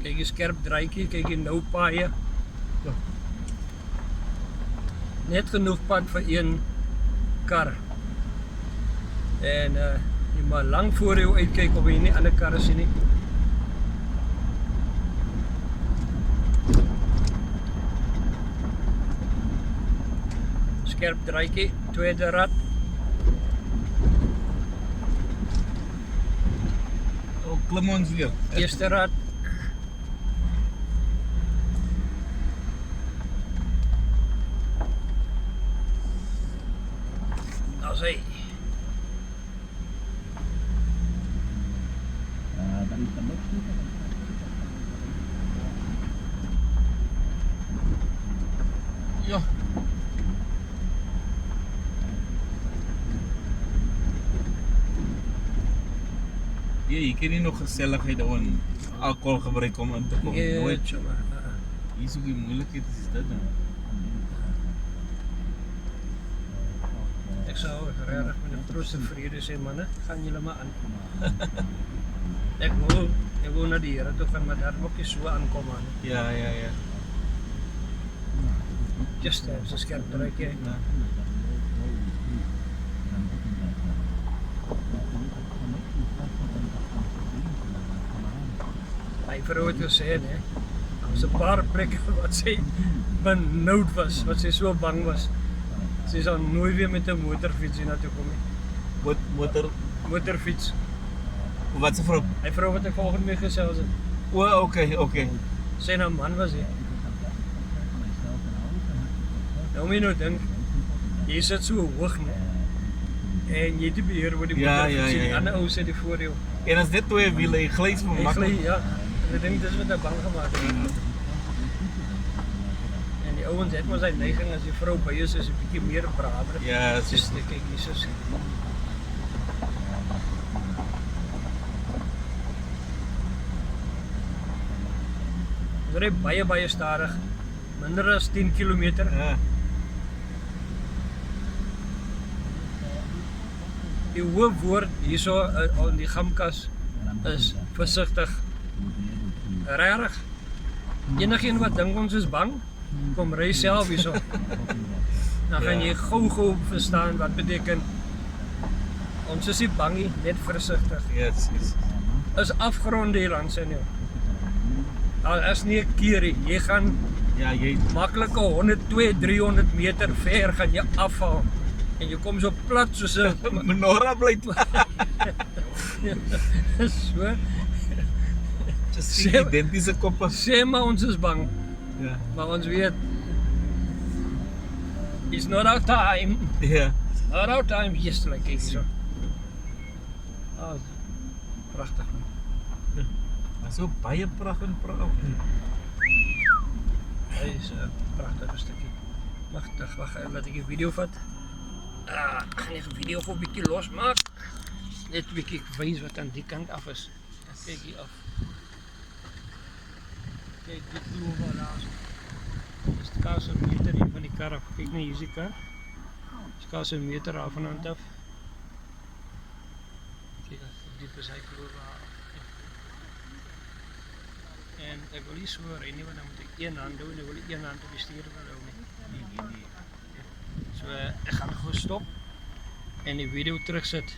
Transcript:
Kyk die skerp draaikie, kyk die nou paaie. Ja. Net genoeg pad vir een kar. En jy maar lang voor jou uitkyk of jy nie ander karre sien nie. Skerp draaikie, tweede rad. Oh, klim ons weer. Eerste rad. Nou sê. Ja. Ja, je kan niet nog gezelligheid of een alcohol gebruiken om in te komen. Ja, Nooit. tjoma. Hier zoek je moeilijkheid, is dat nou? Ek sou regtig met 'n grootste vrede sê manne, gaan julle maar aan. Ek wil na die Here toe gaan, maar daar moet jy so aankom man. Ja. Just so skerp draaikie. Ja. My vrou het gesê nee. Daar was 'n paar plekke wat sy benoud was, wat sy so bang was. Sy sal nooit weer met 'n motorfiets hiernatoe kom nie. Motorfiets. Wat is vrouw? My vrou wat ek volgende week gesels het. Oh, oké. Sy nou man was hy. Nou moet jy nou dink, jy sit so hoog nie. En jy het die beheer oor die motorfiets en die ander ou sit voor jou. En as dit twee wiele, jy gly so maklik. Ja, ek dink dis wat ek bang gemaak het. En die ouens het maar sy neiging as die vrou by is 'n bietjie meer braver. Ja, Dis kyk hier so. Ons ry baie stadig. Minder as 10 km. Ja. Die hoofwoord hierso in die gamkas is versigtig. Regtig. Enigeen wat dink ons is bang, kom ry self hierso. Dan gaan jy gou verstaan wat beteken ons is nie bang nie, net versigtig. Yes. Is afgronde hier langs in jou. Daar is nie 'n keer nie. Jy gaan jy maklike 100, 200, 300 meter ver gaan jy afval. En jy kom so plat soos 'n menorah bly. so. Just identiese koppe. Sê maar ons is bang, Ja. maar ons weet it's not our time. Ja. Not our time, yes, like ek so. Pragtig man. Maar so baie pragtig. Hy is 'n pragtige stukkie. Wag, laat ek 'n video vat. Ek gaan 'n video vir 'n bietjie losmaak. Net 'n bietjie wys wat aan die kant af is. Kyk hier af. Kyk dit doen we daar. Dis die kaas 'n meter hier van die kar af. Kyk net hier is die kar. Dis kaas 'n meter af van hand af. Kyk hoe diep is hy kloof daar. En ek wil nie so ry nie, want dan moet ek een hand doen en ek wil nie een hand op die stuur hou nie. So ek gaan gou stop en die video terugsit.